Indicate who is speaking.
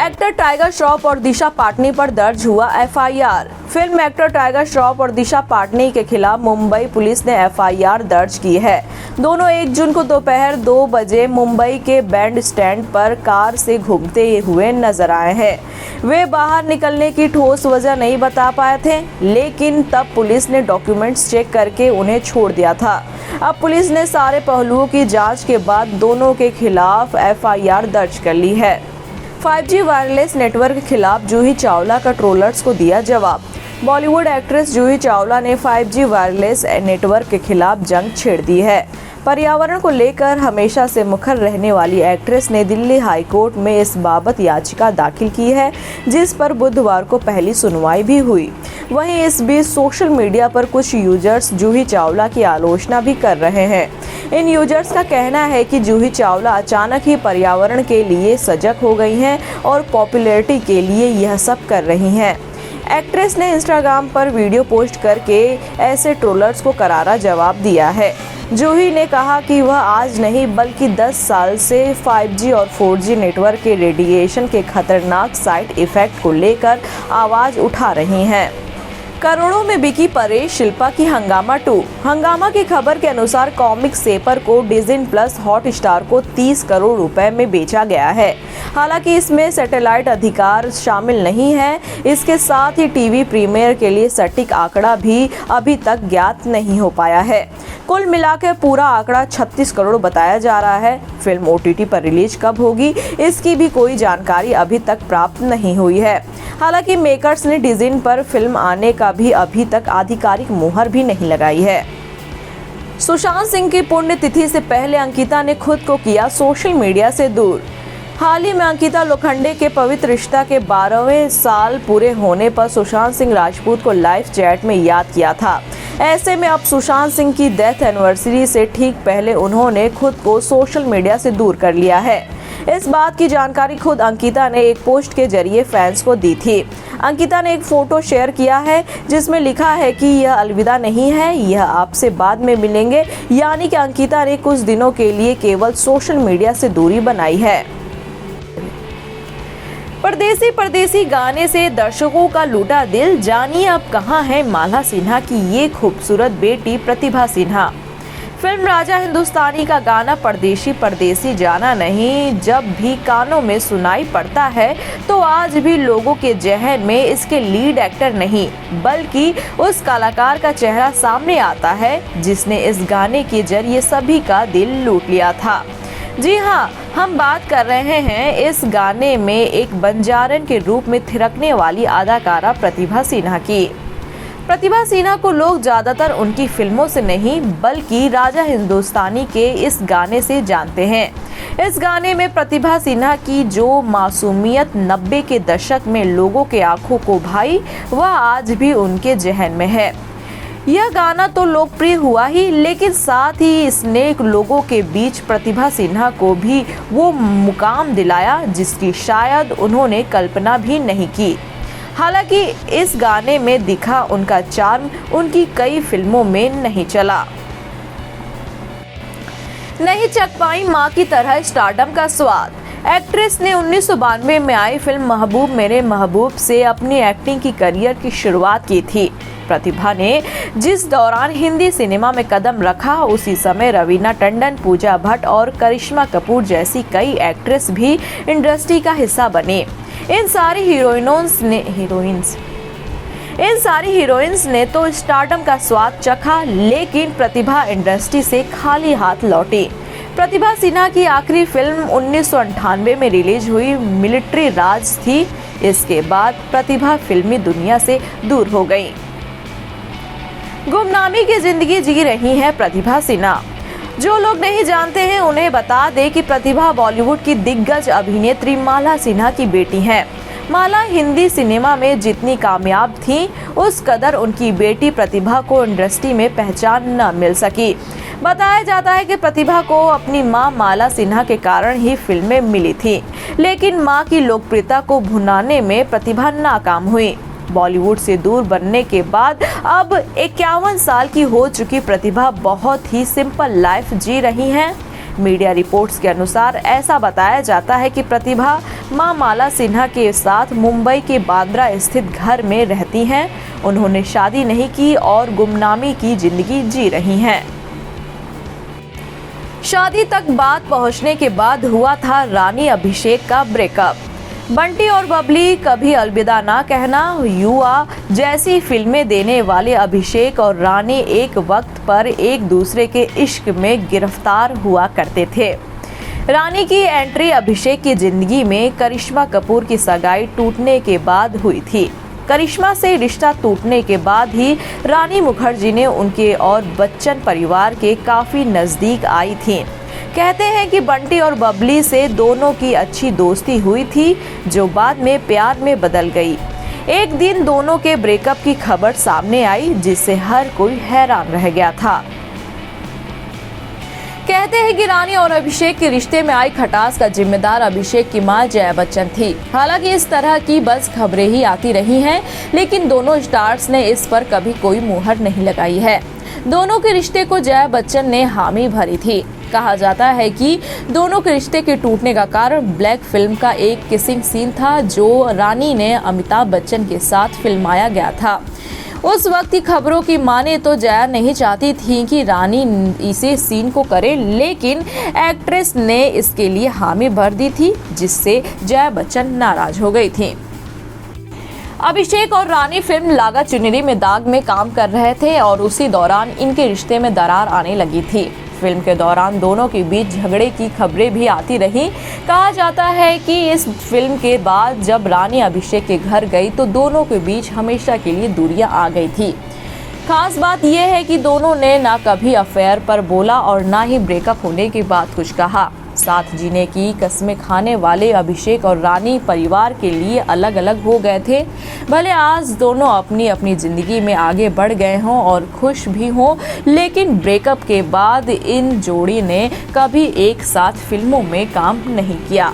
Speaker 1: Actor tiger Shroff और दिशा पाटनी पर दर्ज हुआ FIR. Film actor tiger Shroff और दिशा पाटनी के खिलाफ मुंबई पुलिस ने एफआईआर दर्ज की है। दोनों 1 जून को दोपहर 2 बजे मुंबई के बैंड स्टैंड पर कार से घूमते हुए नजर आए हैं। वे बाहर निकलने की ठोस वजह नहीं बता पाए थे, लेकिन तब पुलिस ने डॉक्यूमेंट्स चेक करके उन्हें छोड़ दिया था। अब पुलिस ने सारे पहलुओं की जांच के बाद दोनों के खिलाफ एफआईआर दर्ज कर ली है। 5G वायरलेस नेटवर्क के खिलाफ जूही चावला का ट्रोलर्स को दिया जवाब। बॉलीवुड एक्ट्रेस जूही चावला ने 5G वायरलेस नेटवर्क के खिलाफ जंग छेड़ दी है। पर्यावरण को लेकर हमेशा से मुखर रहने वाली एक्ट्रेस ने दिल्ली हाई कोर्ट में इस बाबत याचिका दाखिल की है, जिस पर बुधवार को पहली सुनवाई भी हुई। वहीं इस बीच सोशल मीडिया पर कुछ यूजर्स जूही चावला की आलोचना भी कर रहे हैं। इन यूजर्स का कहना है कि जूही चावला अचानक ही पर्यावरण के लिए सजग हो गई हैं और पॉपुलैरिटी के लिए यह सब कर रही हैं। एक्ट्रेस ने इंस्टाग्राम पर वीडियो पोस्ट करके ऐसे ट्रोलर्स को करारा जवाब दिया है। जूही ने कहा कि वह आज नहीं बल्कि 10 साल से 5G और 4G नेटवर्क के रेडिएशन के खतरनाक साइड इफेक्ट को लेकर आवाज उठा रही हैं। करोड़ों में बिकी परेश शिल्पा की हंगामा 2। हंगामा की खबर के अनुसार कॉमिक सेपर को डिज्नी प्लस हॉटस्टार को 30 करोड़ रुपए में बेचा गया है। हालांकि इसमें सैटेलाइट अधिकार शामिल नहीं है। इसके साथ ही टीवी प्रीमियर के लिए सटीक आंकड़ा भी अभी तक ज्ञात नहीं हो पाया है। कुल मिलाकर पूरा आंकड़ा 36 करोड़ बताया जा रहा है। फिल्म OTT पर रिलीज कब होगी, इसकी भी कोई जानकारी अभी तक प्राप्त नहीं हुई है। हालांकि मेकर्स ने डिज्नी पर फिल्म आने का भी अभी तक आधिकारिक मुहर भी नहीं लगाई है। सुशांत सिंह की पुण्यतिथि से पहले अंकिता ने खुद को किया सोशल मीडिया से दूर। हाल ही में अंकिता लोखंडे के पवित्र रिश्ता के 12वें साल पूरे होने पर सुशांत सिंह राजपूत को लाइव चैट में याद किया था। ऐसे में अब सुशांत सिंह की डेथ एनिवर्सरी से ठीक पहले उन्होंने खुद को सोशल मीडिया से दूर कर लिया है। इस बात की जानकारी खुद अंकिता ने एक पोस्ट के जरिए फैंस को दी थी। अंकिता ने एक फोटो शेयर किया है जिसमें लिखा है कि यह अलविदा नहीं है, यह आपसे बाद में मिलेंगे। यानी कि अंकिता ने कुछ दिनों के लिए केवल सोशल मीडिया से दूरी बनाई है। परदेसी गाने से दर्शकों का लूटा दिल। जानिए अब कहां है माला सिन्हा की ये खूबसूरत बेटी प्रतिभा सिन्हा। फिल्म राजा हिंदुस्तानी का गाना परदेसी जाना नहीं जब भी कानों में सुनाई पड़ता है तो आज भी लोगों के जहन में इसके लीड एक्टर नहीं बल्कि उस कलाकार का चेहरा सामने आता है जिसने इस गाने के जरिए सभी का दिल लूट लिया था। जी हाँ, हम बात कर रहे हैं इस गाने में एक बंजारन के रूप में थिरकने वाली अदाकारा प्रतिभा सिन्हा की। प्रतिभा सिन्हा को लोग ज्यादातर उनकी फिल्मों से नहीं बल्कि राजा हिंदुस्तानी के इस गाने से जानते हैं। इस गाने में प्रतिभा सिन्हा की जो मासूमियत 90 के दशक में लोगों के आंखों को भाई, वह आज भी उनके जहन में है। यह गाना तो लोकप्रिय हुआ ही, लेकिन साथ ही इसने लोगों के बीच प्रतिभा सिन्हा को भी वो मुकाम दिलाया जिसकी शायद उन्होंने कल्पना भी नहीं की। हालांकि इस गाने में दिखा उनका चार्म उनकी कई फिल्मों में नहीं चला। नहीं चख पाई मां की तरह स्टारडम का स्वाद। एक्ट्रेस ने 1992 में आई फिल्म महबूब मेरे महबूब से अपनी एक्टिंग की करियर की शुरुआत की थी। प्रतिभा ने जिस दौरान हिंदी सिनेमा में कदम रखा उसी समय रवीना टंडन, पूजा भट्ट और करिश्मा कपूर जैसी कई एक्ट्रेस भी इंडस्ट्री का हिस्सा बने। इन सारी हीरोइंस ने तो स्टारडम का स्वाद चखा, लेकिन प्रतिभा इंडस्ट्री से खाली हाथ लौटी। प्रतिभा सिन्हा की आखिरी फिल्म 1998 में रिलीज हुई मिलिट्री राज थी। इसके बाद प्रतिभा फिल्मी दुनिया से दूर हो गई। गुमनामी की जिंदगी जी रही है प्रतिभा सिन्हा। जो लोग नहीं जानते हैं उन्हें बता दें कि प्रतिभा बॉलीवुड की दिग्गज अभिनेत्री माला सिन्हा की बेटी हैं। माला हिंदी सिनेमा में जितनी कामयाब थी उस कदर उनकी बेटी प्रतिभा को इंडस्ट्री में पहचान न मिल सकी। बताया जाता है कि प्रतिभा को अपनी मां माला सिन्हा के कारण ही फिल्में मिली थी, लेकिन मां की लोकप्रियता को भुनाने में प्रतिभा नाकाम हुई। बॉलीवुड से दूर बनने के बाद अब 51 साल की हो चुकी प्रतिभा बहुत ही सिंपल लाइफ जी रही हैं। मीडिया रिपोर्ट्स के अनुसार ऐसा बताया जाता है कि प्रतिभा मां माला सिन्हा के साथ मुंबई के बांद्रा स्थित घर में रहती हैं। उन्होंने शादी नहीं की और गुमनामी की जिंदगी जी रही हैं। शादी तक बात पहुंचने के बाद हुआ था रानी अभिषेक का ब्रेकअप। बंटी और बबली, कभी अलविदा ना कहना, युवा जैसी फिल्में देने वाले अभिषेक और रानी एक वक्त पर एक दूसरे के इश्क में गिरफ्तार हुआ करते थे। रानी की एंट्री अभिषेक की जिंदगी में करिश्मा कपूर की सगाई टूटने के बाद हुई थी। करिश्मा से रिश्ता टूटने के बाद ही रानी मुखर्जी ने उनके और बच्चन परिवार के काफी नजदीक आई थी। कहते हैं कि बंटी और बबली से दोनों की अच्छी दोस्ती हुई थी, जो बाद में प्यार में बदल गई। एक दिन दोनों के ब्रेकअप की खबर सामने आई, जिससे हर कोई हैरान रह गया था। कहते हैं कि रानी और अभिषेक के रिश्ते में आई खटास का जिम्मेदार अभिषेक की मां जया बच्चन थी। हालांकि इस तरह की बस खबरें ही आती रही हैं, लेकिन दोनों स्टार्स ने इस पर कभी कोई मुहर नहीं लगाई है। दोनों के रिश्ते को जया बच्चन ने हामी भरी थी। कहा जाता है कि दोनों के रिश्ते के टूटने का कारण ब्लैक फिल्म का एक किसिंग सीन था, जो रानी ने अमिताभ बच्चन के साथ फिल्माया गया था। उस वक्त की खबरों की माने तो जया नहीं चाहती थी कि रानी इसे सीन को करे, लेकिन एक्ट्रेस ने इसके लिए हामी भर दी थी, जिससे जया बच्चन नाराज हो गई थी। अभिषेक और रानी फिल्म लागा चुनरी में दाग में काम कर रहे थे और उसी दौरान इनके रिश्ते में दरार आने लगी थी। फिल्म के दौरान दोनों के बीच झगड़े की खबरें भी आती रही। कहा जाता है कि इस फिल्म के बाद जब रानी अभिषेक के घर गई तो दोनों के बीच हमेशा के लिए दूरियां आ गई थी। खास बात यह है कि दोनों ने ना कभी अफेयर पर बोला और ना ही ब्रेकअप होने के बाद कुछ कहा। साथ जीने की कस्में खाने वाले अभिषेक और रानी परिवार के लिए अलग अलग हो गए थे। भले आज दोनों अपनी अपनी जिंदगी में आगे बढ़ गए हों और खुश भी हों, लेकिन ब्रेकअप के बाद इन जोड़ी ने कभी एक साथ फिल्मों में काम नहीं किया।